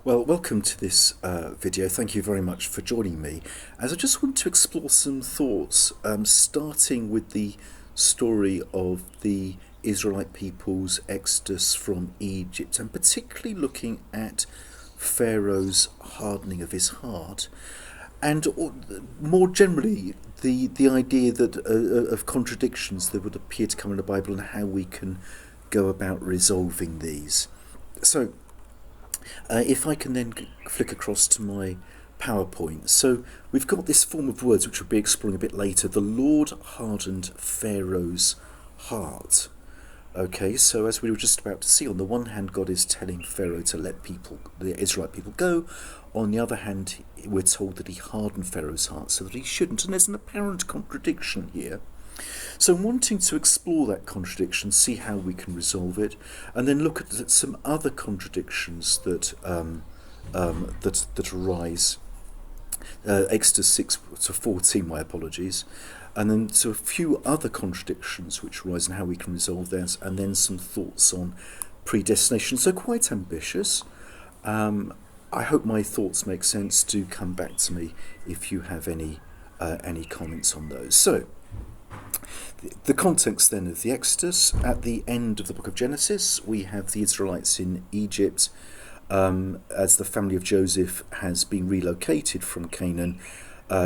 Well, welcome to this video. Thank you very much for joining me. As I just want to explore some thoughts, starting with the story of the Israelite people's exodus from Egypt, and particularly looking at Pharaoh's hardening of his heart, and more generally the idea that of contradictions that would appear to come in the Bible and how we can go about resolving these. So, if I can then flick across to my PowerPoint. So we've got this form of words which we'll be exploring a bit later. The Lord hardened Pharaoh's heart. Okay, so as we were just about to see, on the one hand, God is telling Pharaoh to let the Israelite people go. On the other hand, we're told that he hardened Pharaoh's heart so that he shouldn't. And there's an apparent contradiction here. So I'm wanting to explore that contradiction, see how we can resolve it, and then look at some other contradictions that that arise. Exodus 6 to 14, my apologies, and then so a few other contradictions which arise and how we can resolve those, and then some thoughts on predestination. So quite ambitious. I hope my thoughts make sense. Do come back to me if you have any comments on those. So, the context then of the Exodus: at the end of the book of Genesis, we have the Israelites in Egypt, as the family of Joseph has been relocated from Canaan.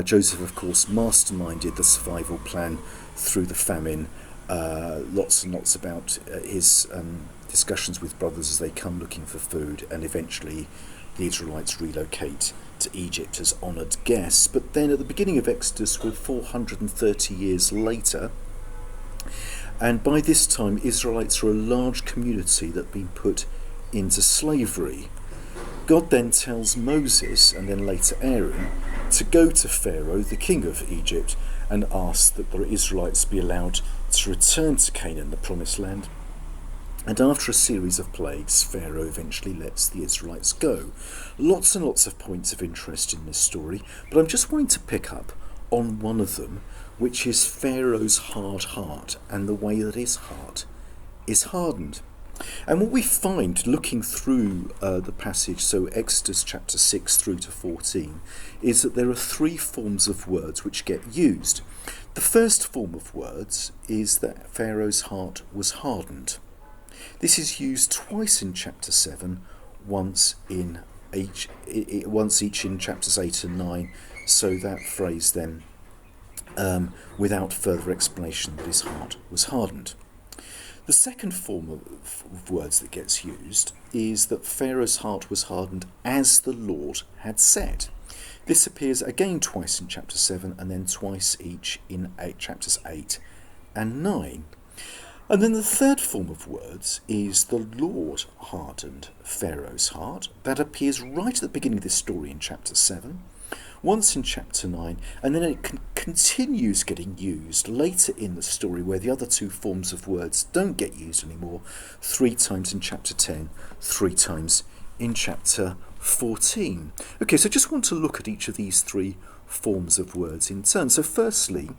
Joseph, of course, masterminded the survival plan through the famine. Lots and lots about his discussions with brothers as they come looking for food, and eventually the Israelites relocate to Egypt as honoured guests. But then at the beginning of Exodus, we're 430 years later, and by this time Israelites are a large community that have been put into slavery. God then tells Moses, and then later Aaron, to go to Pharaoh, the king of Egypt, and ask that the Israelites be allowed to return to Canaan, the promised land. And after a series of plagues, Pharaoh eventually lets the Israelites go. Lots and lots of points of interest in this story, but I'm just wanting to pick up on one of them, which is Pharaoh's hard heart and the way that his heart is hardened. And what we find looking through the passage, so Exodus chapter 6 through to 14, is that there are three forms of words which get used. The first form of words is that Pharaoh's heart was hardened. This is used twice in chapter 7, once each in chapters 8 and 9, so that phrase then, without further explanation, that his heart was hardened. The second form of words that gets used is that Pharaoh's heart was hardened as the Lord had said. This appears again twice in chapter 7 and then twice each in chapters 8 and 9. And then the third form of words is the Lord hardened Pharaoh's heart. That appears right at the beginning of this story in chapter 7, once in chapter 9, and then it continues getting used later in the story where the other two forms of words don't get used anymore, 3 times in chapter 10, 3 times in chapter 14. Okay, so I just want to look at each of these three forms of words in turn. So firstly,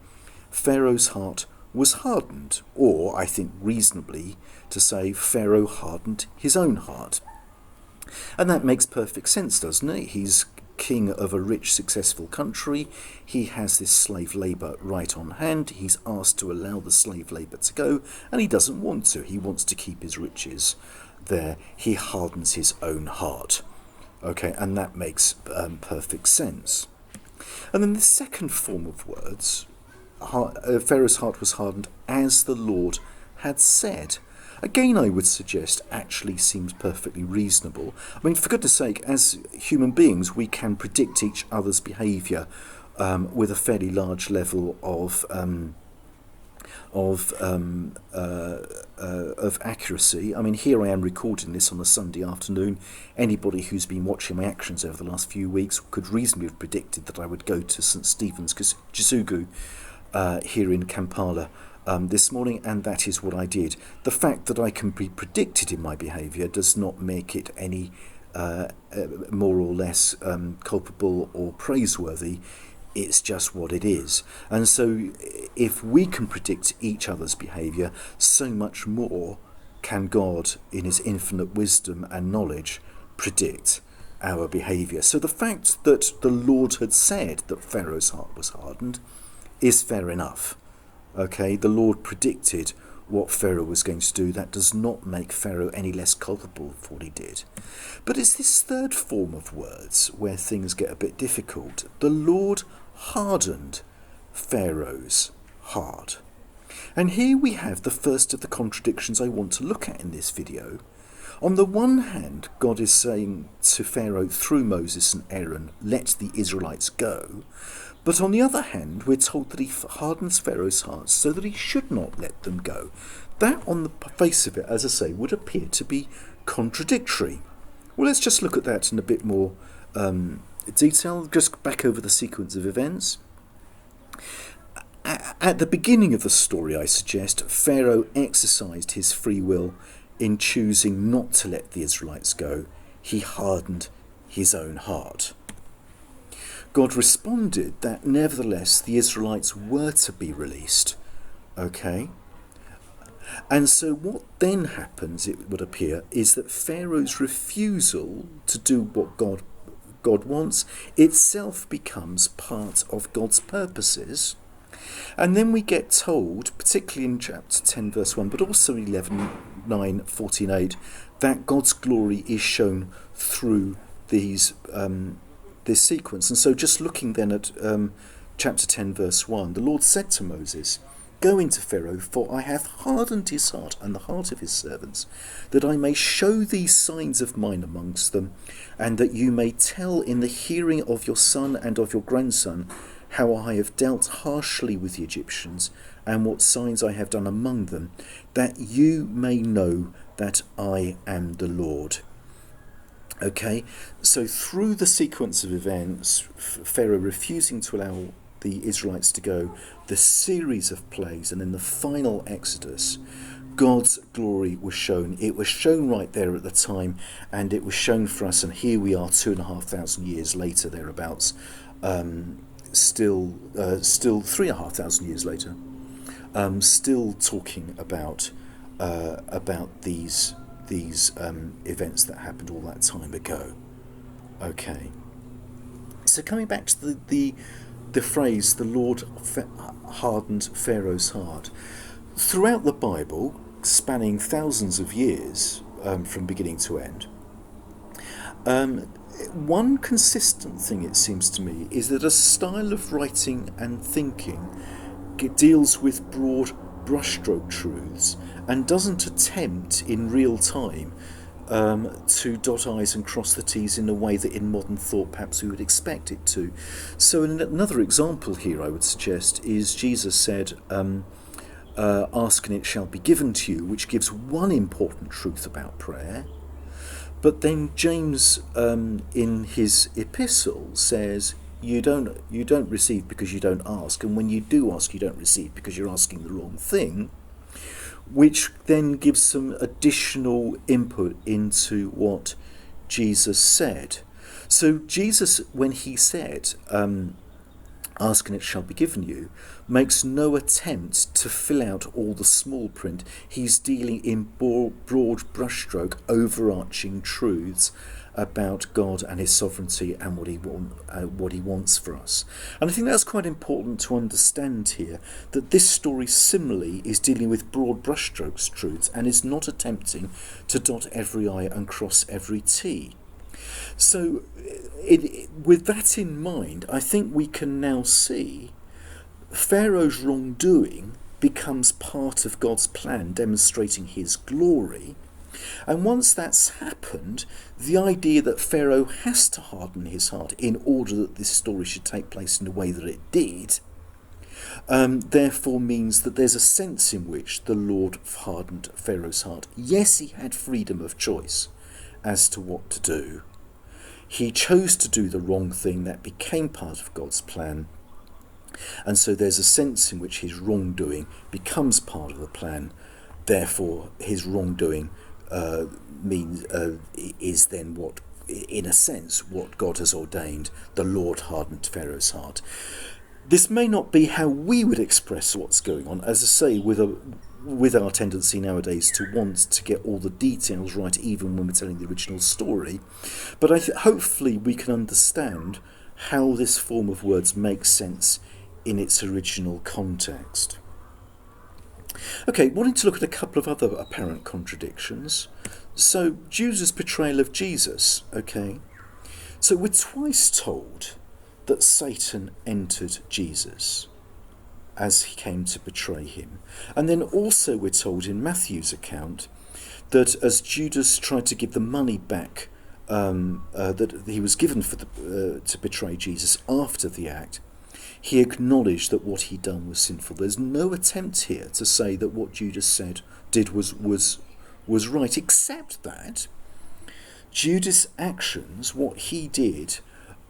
Pharaoh's heart was hardened, or I think reasonably to say Pharaoh hardened his own heart. And that makes perfect sense, doesn't it? He's king of a rich, successful country. He has this slave labour right on hand. He's asked to allow the slave labour to go, and he doesn't want to. He wants to keep his riches there. He hardens his own heart. Okay, and that makes perfect sense. And then the second form of words, Pharaoh's heart was hardened as the Lord had said. Again, I would suggest actually seems perfectly reasonable. I mean, for goodness sake, as human beings, we can predict each other's behaviour with a fairly large level of accuracy. I mean, here I am recording this on a Sunday afternoon. Anybody who's been watching my actions over the last few weeks could reasonably have predicted that I would go to St Stephen's Kisugu here in Kampala this morning, and that is what I did. The fact that I can be predicted in my behaviour does not make it any more or less culpable or praiseworthy. It's just what it is. And so if we can predict each other's behaviour, so much more can God, in his infinite wisdom and knowledge, predict our behaviour. So the fact that the Lord had said that Pharaoh's heart was hardened is fair enough. Okay, the Lord predicted what Pharaoh was going to do. That does not make Pharaoh any less culpable for what he did. But it's this third form of words where things get a bit difficult. The Lord hardened Pharaoh's heart. And here we have the first of the contradictions I want to look at in this video. On the one hand, God is saying to Pharaoh through Moses and Aaron, let the Israelites go. But on the other hand, we're told that he hardens Pharaoh's heart so that he should not let them go. That, on the face of it, as I say, would appear to be contradictory. Well, let's just look at that in a bit more detail. Just back over the sequence of events. At the beginning of the story, I suggest, Pharaoh exercised his free will in choosing not to let the Israelites go. He hardened his own heart. God responded that nevertheless the Israelites were to be released. Okay? And so what then happens, it would appear, is that Pharaoh's refusal to do what God wants itself becomes part of God's purposes. And then we get told, particularly in chapter 10 verse 1, but also 11, 9, 14, 8, that God's glory is shown through this sequence. And so just looking then at chapter 10 verse 1, the Lord said to Moses, go into Pharaoh, for I have hardened his heart and the heart of his servants, that I may show these signs of mine amongst them, and that you may tell in the hearing of your son and of your grandson how I have dealt harshly with the Egyptians, and what signs I have done among them, that you may know that I am the Lord. Okay, so through the sequence of events, Pharaoh refusing to allow the Israelites to go, the series of plagues, and then the final Exodus, God's glory was shown. It was shown right there at the time, and it was shown for us, and here we are 2,500 years later, thereabouts, still 3,500 years later, still talking about these events that happened all that time ago. Okay, so coming back to the phrase, the Lord hardened Pharaoh's heart. Throughout the Bible, spanning thousands of years from beginning to end, one consistent thing, it seems to me, is that a style of writing and thinking deals with broad brushstroke truths and doesn't attempt in real time to dot I's and cross the T's in a way that in modern thought perhaps we would expect it to. So another example here I would suggest is Jesus said, ask and it shall be given to you, which gives one important truth about prayer. But then James in his epistle says, you don't receive because you don't ask, and when you do ask you don't receive because you're asking the wrong thing, which then gives some additional input into what Jesus said. So Jesus, when he said, ask and it shall be given you, makes no attempt to fill out all the small print. He's dealing in broad brushstroke, overarching truths about God and his sovereignty and what he wants for us. And I think that's quite important to understand here, that this story similarly is dealing with broad brushstrokes truths and is not attempting to dot every I and cross every T. So with that in mind, I think we can now see Pharaoh's wrongdoing becomes part of God's plan, demonstrating his glory. And once that's happened, the idea that Pharaoh has to harden his heart in order that this story should take place in the way that it did, therefore means that there's a sense in which the Lord hardened Pharaoh's heart. Yes, he had freedom of choice as to what to do. He chose to do the wrong thing. That became part of God's plan. And so there's a sense in which his wrongdoing becomes part of the plan. Therefore, his wrongdoing is then what, in a sense, what God has ordained. The Lord hardened Pharaoh's heart. This may not be how we would express what's going on, as I say, with with our tendency nowadays to want to get all the details right, even when we're telling the original story. But hopefully we can understand how this form of words makes sense in its original context. Okay, wanting to look at a couple of other apparent contradictions. So, Judas' betrayal of Jesus, okay. So we're twice told that Satan entered Jesus as he came to betray him. And then also we're told in Matthew's account that as Judas tried to give the money back that he was given for to betray Jesus after the act, he acknowledged that what he'd done was sinful. There's no attempt here to say that what Judas did was right, except that Judas' actions, what he did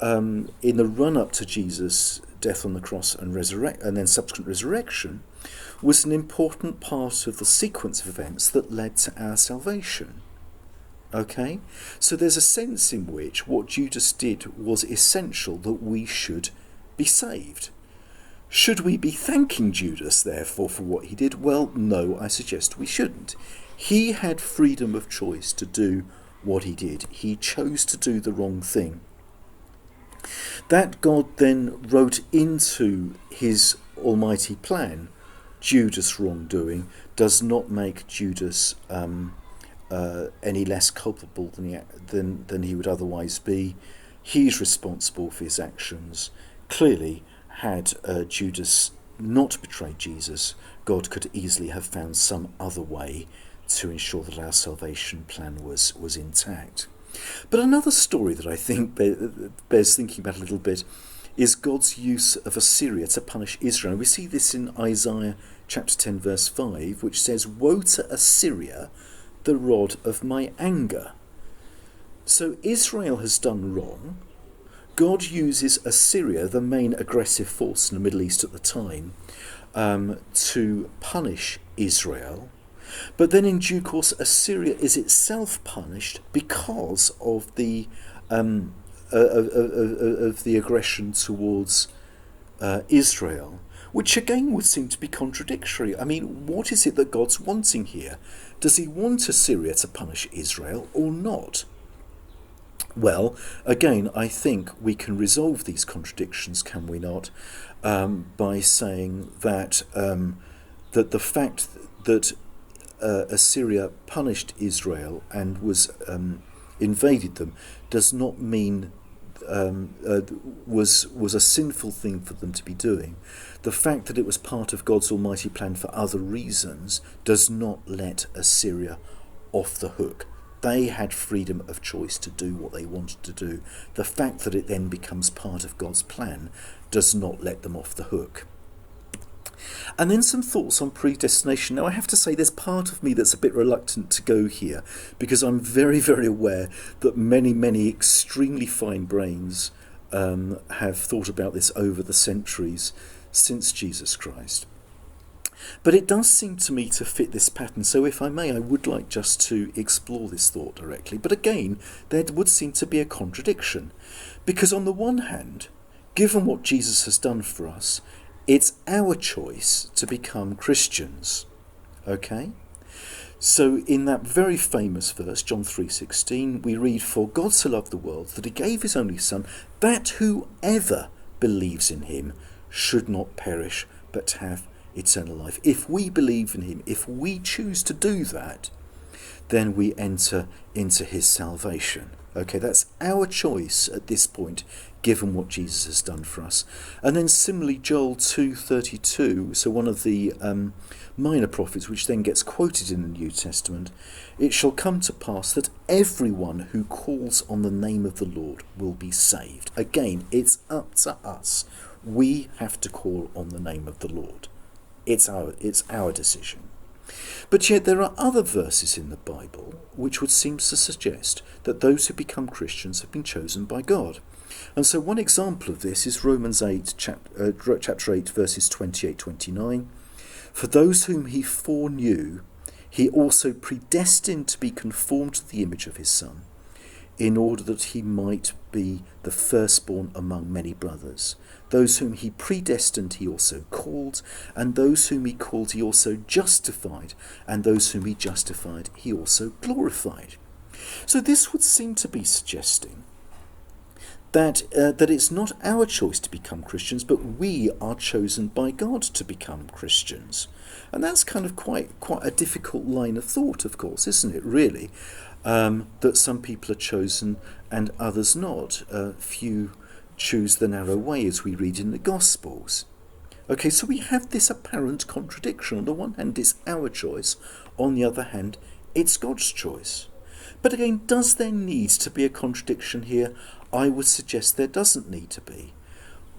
in the run-up to Jesus' death on the cross and then subsequent resurrection, was an important part of the sequence of events that led to our salvation. Okay? So there's a sense in which what Judas did was essential that we should be saved. Should we be thanking Judas, therefore, for what he did? Well, no, I suggest we shouldn't. He had freedom of choice to do what he did. He chose to do the wrong thing. That God then wrote into his almighty plan Judas' wrongdoing does not make Judas any less culpable than he would otherwise be. He's responsible for his actions. Clearly, had Judas not betrayed Jesus, God could easily have found some other way to ensure that our salvation plan was intact. But another story that I think bears thinking about a little bit is God's use of Assyria to punish Israel. We see this in Isaiah chapter 10 verse 5, which says, "Woe to Assyria, the rod of my anger." So Israel has done wrong. God uses Assyria, the main aggressive force in the Middle East at the time, to punish Israel. But then in due course, Assyria is itself punished because of the aggression towards Israel, which again would seem to be contradictory. I mean, what is it that God's wanting here? Does he want Assyria to punish Israel or not? Well, again, I think we can resolve these contradictions, can we not, by saying that that the fact that Assyria punished Israel and was invaded them does not mean was a sinful thing for them to be doing. The fact that it was part of God's almighty plan for other reasons does not let Assyria off the hook. They had freedom of choice to do what they wanted to do. The fact that it then becomes part of God's plan does not let them off the hook. And then some thoughts on predestination. Now, I have to say there's part of me that's a bit reluctant to go here because I'm very, very aware that many, many extremely fine brains have thought about this over the centuries since Jesus Christ. But it does seem to me to fit this pattern. So if I may, I would like just to explore this thought directly. But again, there would seem to be a contradiction. Because on the one hand, given what Jesus has done for us, it's our choice to become Christians. Okay? So in that very famous verse, John 3:16, we read, "For God so loved the world that he gave his only Son, that whoever believes in him should not perish, but have eternal life." If we believe in him, if we choose to do that, then we enter into his salvation. Okay, that's our choice at this point, given what Jesus has done for us. And then similarly, Joel 2:32, so one of the minor prophets, which then gets quoted in the New Testament, "It shall come to pass that everyone who calls on the name of the Lord will be saved." Again, it's up to us. We have to call on the name of the Lord. It's our decision. But yet there are other verses in the Bible which would seem to suggest that those who become Christians have been chosen by God. And so one example of this is Romans 8, chapter 8, verses 28-29. "For those whom he foreknew, he also predestined to be conformed to the image of his Son, in order that he might be the firstborn among many brothers. Those whom he predestined he also called, and those whom he called he also justified, and those whom he justified he also glorified. So this would seem to be suggesting that it's not our choice to become Christians, but we are chosen by God to become Christians. And that's kind of quite a difficult line of thought, of course, isn't it, really? That some people are chosen and others not. Few choose the narrow way, as we read in the Gospels. Okay, so we have this apparent contradiction. On the one hand, it's our choice. On the other hand, it's God's choice. But again, does there need to be a contradiction here? I would suggest there doesn't need to be.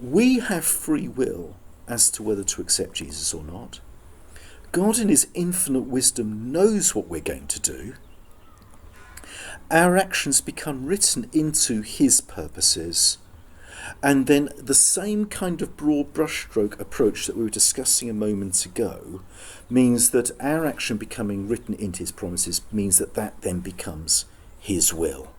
We have free will as to whether to accept Jesus or not. God in his infinite wisdom knows what we're going to do. Our actions become written into his purposes. And then the same kind of broad brushstroke approach that we were discussing a moment ago means that our action becoming written into his promises means that then becomes his will.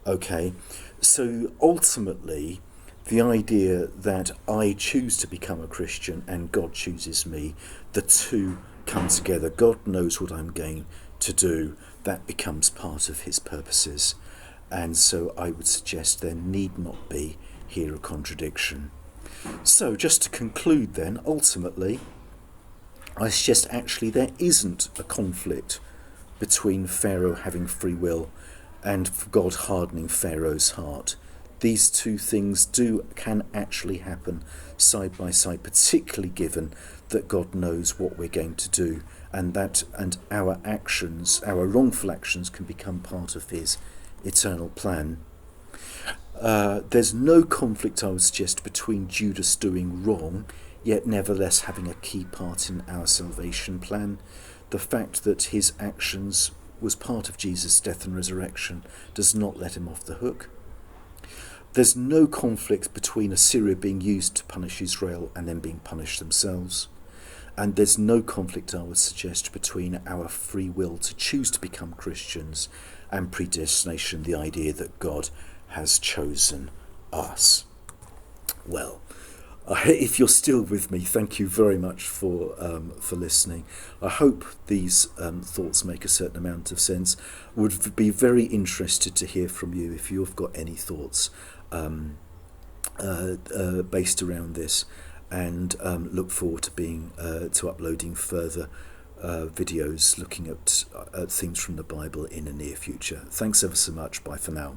Okay, so ultimately the idea that I choose to become a Christian and God chooses me, the two come together. God knows what I'm going to do. That becomes part of his purposes. And so I would suggest there need not be here a contradiction. So just to conclude then, ultimately, I suggest actually there isn't a conflict between Pharaoh having free will and God hardening Pharaoh's heart. These two things can actually happen side by side, particularly given that God knows what we're going to do, and our actions, our wrongful actions, can become part of his eternal plan. There's no conflict, I would suggest, between Judas doing wrong, yet nevertheless having a key part in our salvation plan. The fact that his actions was part of Jesus' death and resurrection does not let him off the hook. There's no conflict between Assyria being used to punish Israel and then being punished themselves. And there's no conflict, I would suggest, between our free will to choose to become Christians and predestination, the idea that God has chosen us. Well, if you're still with me, thank you very much for listening. I hope these thoughts make a certain amount of sense. Would be very interested to hear from you if you've got any thoughts based around this, and look forward to uploading further videos looking at things from the Bible in the near future. Thanks ever so much. Bye for now.